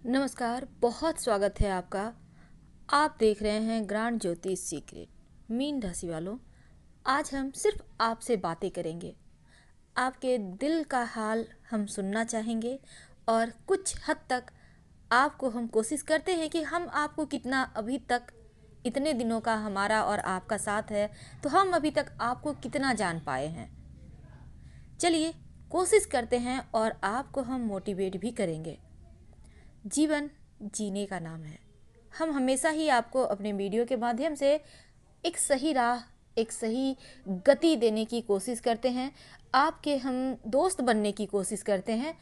नमस्कार, बहुत स्वागत है आपका। आप देख रहे हैं ग्रांड ज्योतिष सीक्रेट। मीन राशि वालों, आज हम सिर्फ आपसे बातें करेंगे। आपके दिल का हाल हम सुनना चाहेंगे और कुछ हद तक आपको हम कोशिश करते हैं कि हम आपको कितना अभी तक इतने दिनों का हमारा और आपका साथ है, तो हम अभी तक आपको कितना जान पाए हैं। चलिए कोशिश करते हैं और आपको हम मोटिवेट भी करेंगे। जीवन जीने का नाम है। हम हमेशा ही आपको अपने वीडियो के माध्यम से एक सही राह, एक सही गति देने की कोशिश करते हैं। आपके हम दोस्त बनने की कोशिश करते हैं।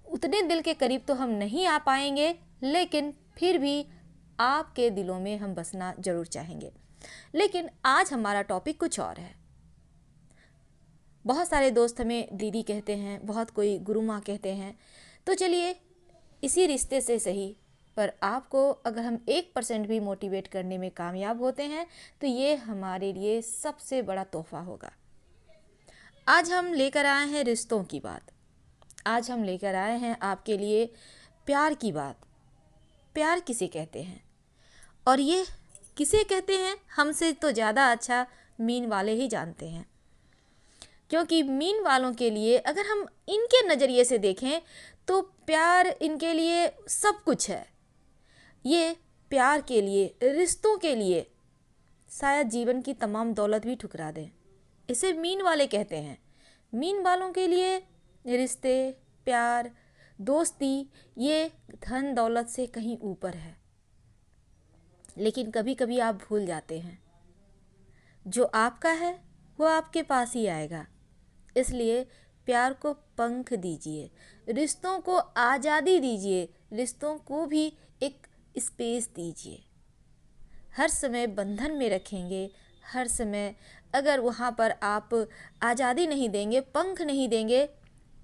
उतने दिल के करीब तो हम नहीं आ पाएंगे, लेकिन फिर भी आपके दिलों में हम बसना जरूर चाहेंगे। लेकिन आज हमारा टॉपिक कुछ और है। बहुत सारे दोस्त हमें दीदी कहते हैं, बहुत कोई गुरु माँ कहते हैं। तो चलिए इसी रिश्ते से सही, पर आपको अगर हम 1% भी मोटिवेट करने में कामयाब होते हैं तो ये हमारे लिए सबसे बड़ा तोहफा होगा। आज हम लेकर आए हैं रिश्तों की बात। आज हम लेकर आए हैं आपके लिए प्यार की बात। प्यार किसे कहते हैं और ये किसे कहते हैं, हमसे तो ज़्यादा अच्छा मीन वाले ही जानते हैं। क्योंकि मीन वालों के लिए अगर हम इनके नज़रिए से देखें तो प्यार इनके लिए सब कुछ है। ये प्यार के लिए, रिश्तों के लिए शायद जीवन की तमाम दौलत भी ठुकरा दें। इसे मीन वाले कहते हैं। मीन वालों के लिए रिश्ते, प्यार, दोस्ती ये धन दौलत से कहीं ऊपर है। लेकिन कभी कभी आप भूल जाते हैं, जो आपका है वो आपके पास ही आएगा। इसलिए प्यार को पंख दीजिए, रिश्तों को आज़ादी दीजिए, रिश्तों को भी एक स्पेस दीजिए। हर समय बंधन में रखेंगे, हर समय अगर वहाँ पर आप आज़ादी नहीं देंगे, पंख नहीं देंगे,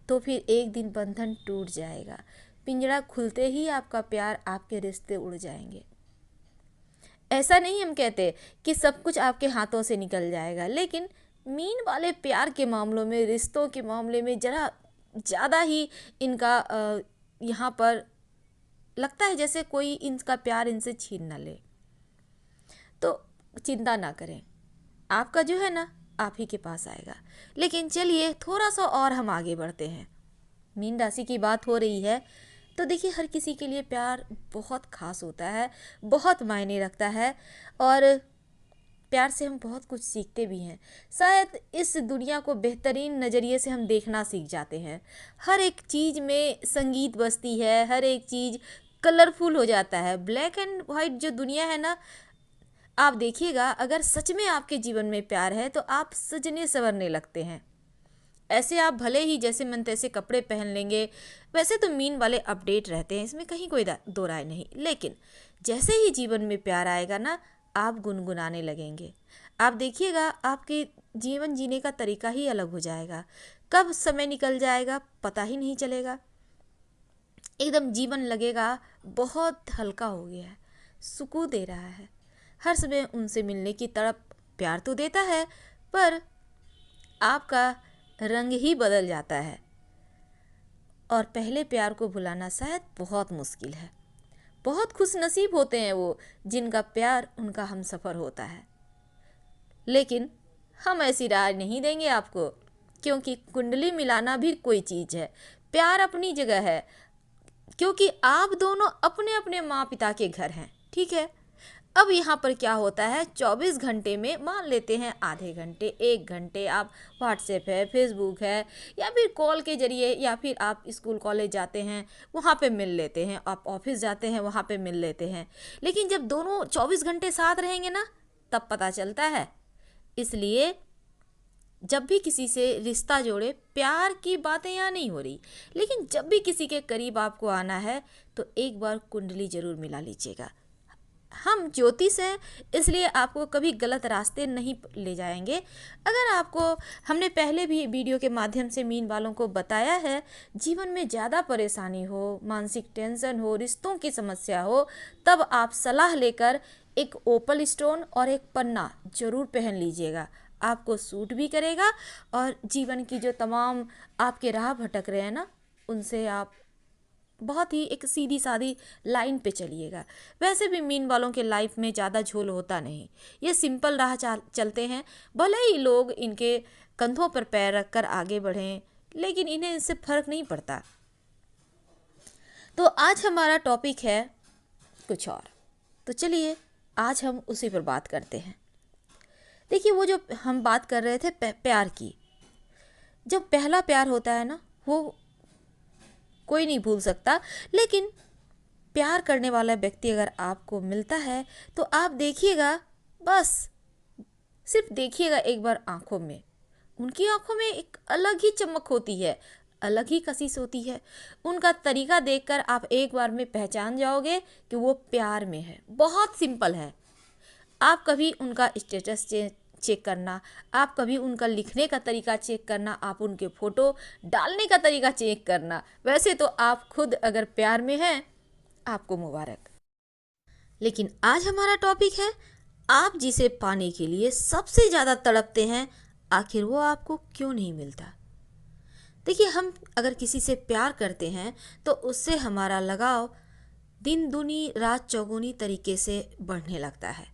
तो फिर एक दिन बंधन टूट जाएगा। पिंजरा खुलते ही आपका प्यार, आपके रिश्ते उड़ जाएंगे। ऐसा नहीं हम कहते कि सब कुछ आपके हाथों से निकल जाएगा, लेकिन मीन वाले प्यार के मामलों में, रिश्तों के मामले में ज़रा ज़्यादा ही इनका यहाँ पर लगता है जैसे कोई इनका प्यार इनसे छीन ना ले। तो चिंता ना करें, आपका जो है ना आप ही के पास आएगा। लेकिन चलिए थोड़ा सा और हम आगे बढ़ते हैं। मीन राशि की बात हो रही है तो देखिए, हर किसी के लिए प्यार बहुत खास होता है, बहुत मायने रखता है और प्यार से हम बहुत कुछ सीखते भी हैं। शायद इस दुनिया को बेहतरीन नज़रिए से हम देखना सीख जाते हैं। हर एक चीज़ में संगीत बजती है, हर एक चीज़ कलरफुल हो जाता है। ब्लैक एंड वाइट जो दुनिया है ना, आप देखिएगा, अगर सच में आपके जीवन में प्यार है तो आप सजने संवरने लगते हैं। ऐसे आप भले ही जैसे मन तैसे कपड़े पहन लेंगे, वैसे तो मीन वाले अपडेट रहते हैं, इसमें कहीं कोई दो राय नहीं। लेकिन जैसे ही जीवन में प्यार आएगा ना, आप गुनगुनाने लगेंगे। आप देखिएगा, आपके जीवन जीने का तरीका ही अलग हो जाएगा। कब समय निकल जाएगा पता ही नहीं चलेगा। एकदम जीवन लगेगा बहुत हल्का हो गया है, सुकून दे रहा है। हर समय उनसे मिलने की तड़प प्यार तो देता है, पर आपका रंग ही बदल जाता है और पहले प्यार को भुलाना शायद बहुत मुश्किल है। बहुत खुशनसीब होते हैं वो जिनका प्यार उनका हमसफ़र होता है। लेकिन हम ऐसी राय नहीं देंगे आपको, क्योंकि कुंडली मिलाना भी कोई चीज़ है, प्यार अपनी जगह है। क्योंकि आप दोनों अपने अपने माँ पिता के घर हैं, ठीक है। अब यहाँ पर क्या होता है, 24 घंटे में मान लेते हैं आधे घंटे, 1 घंटे आप व्हाट्सएप है, फेसबुक है, या फिर कॉल के ज़रिए, या फिर आप स्कूल कॉलेज जाते हैं वहाँ पे मिल लेते हैं, आप ऑफिस जाते हैं वहाँ पे मिल लेते हैं। लेकिन जब दोनों 24 घंटे साथ रहेंगे ना, तब पता चलता है। इसलिए जब भी किसी से रिश्ता जोड़े, प्यार की बातें यहाँ नहीं हो रही, लेकिन जब भी किसी के करीब आपको आना है तो एक बार कुंडली ज़रूर मिला लीजिएगा। हम ज्योतिष हैं, इसलिए आपको कभी गलत रास्ते नहीं ले जाएंगे। अगर आपको, हमने पहले भी वीडियो के माध्यम से मीन वालों को बताया है, जीवन में ज़्यादा परेशानी हो, मानसिक टेंशन हो, रिश्तों की समस्या हो, तब आप सलाह लेकर एक ओपल स्टोन और एक पन्ना जरूर पहन लीजिएगा। आपको सूट भी करेगा और जीवन की जो तमाम आपके राह भटक रहे हैं ना, उनसे आप बहुत ही एक सीधी सादी लाइन पे चलिएगा। वैसे भी मीन वालों के लाइफ में ज़्यादा झोल होता नहीं, ये सिंपल राह चलते हैं। भले ही लोग इनके कंधों पर पैर रखकर आगे बढ़ें, लेकिन इन्हें इससे फ़र्क नहीं पड़ता। तो आज हमारा टॉपिक है कुछ और, तो चलिए आज हम उसी पर बात करते हैं। देखिए, वो जो हम बात कर रहे थे प्यार की, जब पहला प्यार होता है ना, वो कोई नहीं भूल सकता। लेकिन प्यार करने वाला व्यक्ति अगर आपको मिलता है तो आप देखिएगा, बस सिर्फ देखिएगा एक बार आंखों में, उनकी आंखों में एक अलग ही चमक होती है, अलग ही कशिश होती है। उनका तरीका देखकर आप एक बार में पहचान जाओगे कि वो प्यार में है। बहुत सिंपल है। आप कभी उनका स्टेटस चेक करना, आप कभी उनका लिखने का तरीका चेक करना, आप उनके फ़ोटो डालने का तरीका चेक करना। वैसे तो आप खुद अगर प्यार में हैं, आपको मुबारक। लेकिन आज हमारा टॉपिक है, आप जिसे पाने के लिए सबसे ज़्यादा तड़पते हैं, आखिर वो आपको क्यों नहीं मिलता। देखिए, हम अगर किसी से प्यार करते हैं तो उससे हमारा लगाव दिन दूनी रात चौगुनी तरीके से बढ़ने लगता है।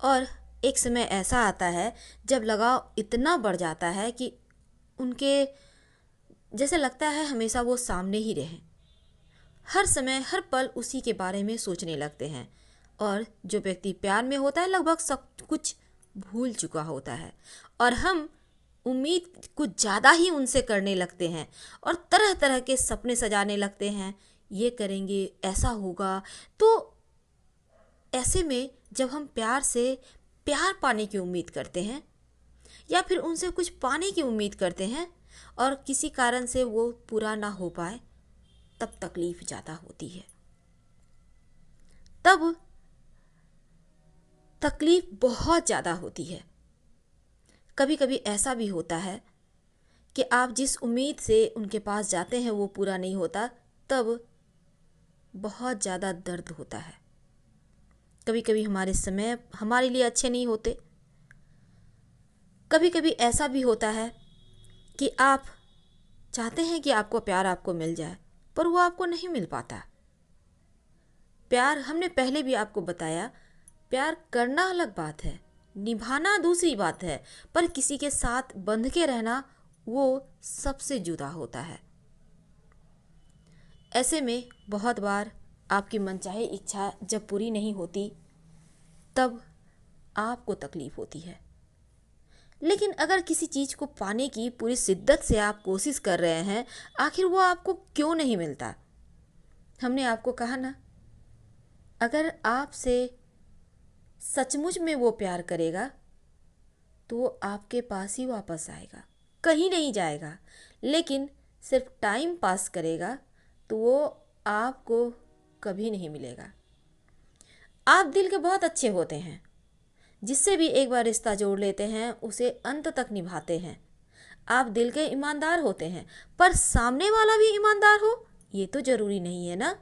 और एक समय ऐसा आता है जब लगाव इतना बढ़ जाता है कि उनके जैसे लगता है हमेशा वो सामने ही रहें। हर समय हर पल उसी के बारे में सोचने लगते हैं। और जो व्यक्ति प्यार में होता है लगभग सब कुछ भूल चुका होता है, और हम उम्मीद कुछ ज़्यादा ही उनसे करने लगते हैं और तरह तरह के सपने सजाने लगते हैं, ये करेंगे, ऐसा होगा। तो ऐसे में जब हम प्यार से प्यार पाने की उम्मीद करते हैं या फिर उनसे कुछ पाने की उम्मीद करते हैं और किसी कारण से वो पूरा ना हो पाए, तब तकलीफ ज़्यादा होती है। तब तकलीफ बहुत ज़्यादा होती है। कभी कभी ऐसा भी होता है कि आप जिस उम्मीद से उनके पास जाते हैं वो पूरा नहीं होता, तब बहुत ज़्यादा दर्द होता है। कभी कभी हमारे समय हमारे लिए अच्छे नहीं होते। कभी कभी ऐसा भी होता है कि आप चाहते हैं कि आपको प्यार आपको मिल जाए, पर वो आपको नहीं मिल पाता। प्यार, हमने पहले भी आपको बताया, प्यार करना अलग बात है, निभाना दूसरी बात है, पर किसी के साथ बंध के रहना वो सबसे जुदा होता है। ऐसे में बहुत बार आपकी मनचाही इच्छा जब पूरी नहीं होती, तब आपको तकलीफ होती है। लेकिन अगर किसी चीज़ को पाने की पूरी शिद्दत से आप कोशिश कर रहे हैं, आखिर वो आपको क्यों नहीं मिलता। हमने आपको कहा ना, अगर आपसे सचमुच में वो प्यार करेगा तो वो आपके पास ही वापस आएगा, कहीं नहीं जाएगा। लेकिन सिर्फ टाइम पास करेगा तो वो आपको कभी नहीं मिलेगा। आप दिल के बहुत अच्छे होते हैं, जिससे भी एक बार रिश्ता जोड़ लेते हैं उसे अंत तक निभाते हैं। आप दिल के ईमानदार होते हैं, पर सामने वाला भी ईमानदार हो ये तो ज़रूरी नहीं है ना,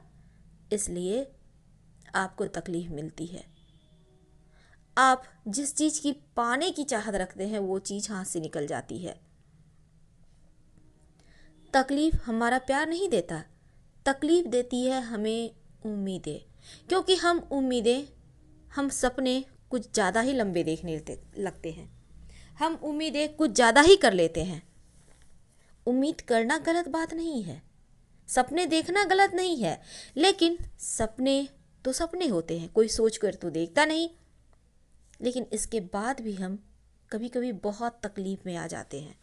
इसलिए आपको तकलीफ मिलती है। आप जिस चीज़ की पाने की चाहत रखते हैं वो चीज़ हाथ से निकल जाती है। तकलीफ हमारा प्यार नहीं देता, तकलीफ देती है हमें उम्मीदें, क्योंकि हम सपने कुछ ज़्यादा ही लंबे देखने लगते हैं। हम उम्मीदें कुछ ज़्यादा ही कर लेते हैं। उम्मीद करना गलत बात नहीं है, सपने देखना गलत नहीं है, लेकिन सपने तो सपने होते हैं, कोई सोच कर तो देखता नहीं। लेकिन इसके बाद भी हम कभी कभी बहुत तकलीफ में आ जाते हैं।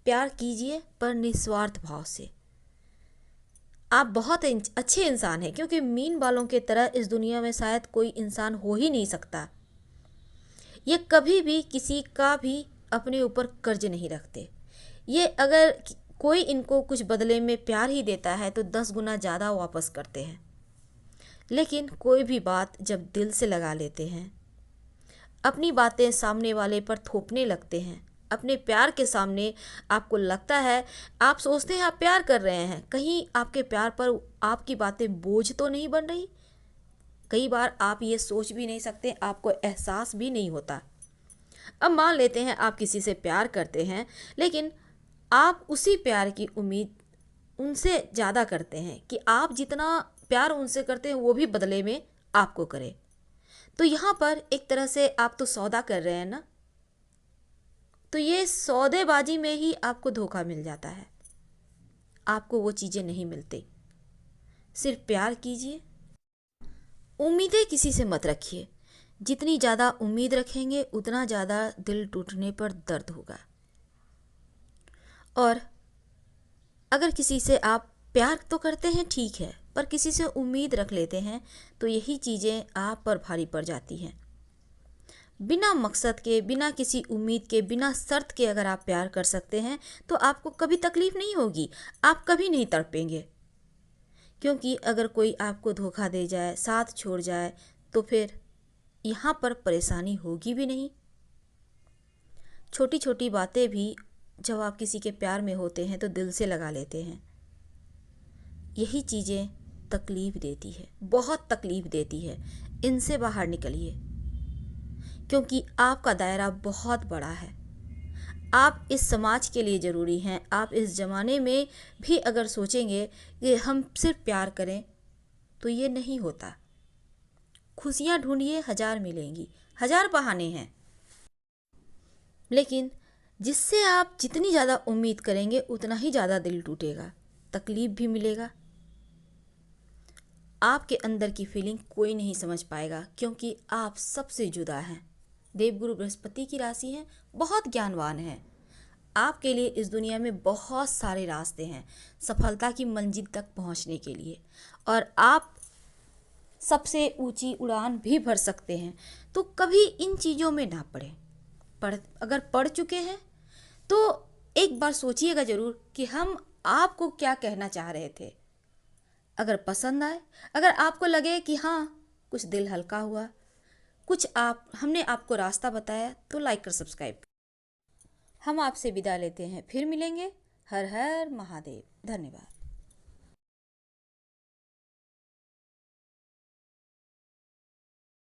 प्यार कीजिए पर निस्वार्थ भाव से। आप बहुत अच्छे इंसान हैं, क्योंकि मीन वालों की तरह इस दुनिया में शायद कोई इंसान हो ही नहीं सकता। ये कभी भी किसी का भी अपने ऊपर कर्ज नहीं रखते। ये अगर कोई इनको कुछ बदले में प्यार ही देता है तो 10 गुना ज़्यादा वापस करते हैं। लेकिन कोई भी बात जब दिल से लगा लेते हैं, अपनी बातें सामने वाले पर थोपने लगते हैं, अपने प्यार के सामने आपको लगता है, आप सोचते हैं आप प्यार कर रहे हैं, कहीं आपके प्यार पर आपकी बातें बोझ तो नहीं बन रही। कई बार आप ये सोच भी नहीं सकते, आपको एहसास भी नहीं होता। अब मान लेते हैं आप किसी से प्यार करते हैं, लेकिन आप उसी प्यार की उम्मीद उनसे ज़्यादा करते हैं कि आप जितना प्यार उनसे करते हैं वो भी बदले में आपको करे। तो यहाँ पर एक तरह से आप तो सौदा कर रहे हैं ना, तो ये सौदेबाजी में ही आपको धोखा मिल जाता है, आपको वो चीज़ें नहीं मिलती। सिर्फ प्यार कीजिए, उम्मीदें किसी से मत रखिए। जितनी ज़्यादा उम्मीद रखेंगे उतना ज़्यादा दिल टूटने पर दर्द होगा। और अगर किसी से आप प्यार तो करते हैं ठीक है, पर किसी से उम्मीद रख लेते हैं तो यही चीज़ें आप पर भारी पड़ जाती हैं। बिना मकसद के, बिना किसी उम्मीद के, बिना शर्त के अगर आप प्यार कर सकते हैं तो आपको कभी तकलीफ़ नहीं होगी, आप कभी नहीं तड़पेंगे। क्योंकि अगर कोई आपको धोखा दे जाए, साथ छोड़ जाए, तो फिर यहाँ पर परेशानी होगी भी नहीं। छोटी छोटी बातें भी जब आप किसी के प्यार में होते हैं तो दिल से लगा लेते हैं। यही चीज़ें तकलीफ़ देती है, बहुत तकलीफ़ देती है। इनसे बाहर निकलिए, क्योंकि आपका दायरा बहुत बड़ा है। आप इस समाज के लिए ज़रूरी हैं। आप इस ज़माने में भी अगर सोचेंगे कि हम सिर्फ प्यार करें तो ये नहीं होता। खुशियाँ ढूंढिए, 1000 मिलेंगी, 1000 बहाने हैं, लेकिन जिससे आप जितनी ज़्यादा उम्मीद करेंगे उतना ही ज़्यादा दिल टूटेगा, तकलीफ़ भी मिलेगा। आपके अंदर की फीलिंग कोई नहीं समझ पाएगा, क्योंकि आप सबसे जुदा हैं। देवगुरु बृहस्पति की राशि है, बहुत ज्ञानवान है। आपके लिए इस दुनिया में बहुत सारे रास्ते हैं सफलता की मंजिल तक पहुंचने के लिए, और आप सबसे ऊंची उड़ान भी भर सकते हैं। तो कभी इन चीज़ों में ना अगर पढ़ चुके हैं तो एक बार सोचिएगा ज़रूर कि हम आपको क्या कहना चाह रहे थे। अगर पसंद आए, अगर आपको लगे कि हाँ कुछ दिल हल्का हुआ, कुछ हमने आपको रास्ता बताया, तो लाइक कर सब्सक्राइब। हम आपसे विदा लेते हैं, फिर मिलेंगे। हर हर महादेव। धन्यवाद।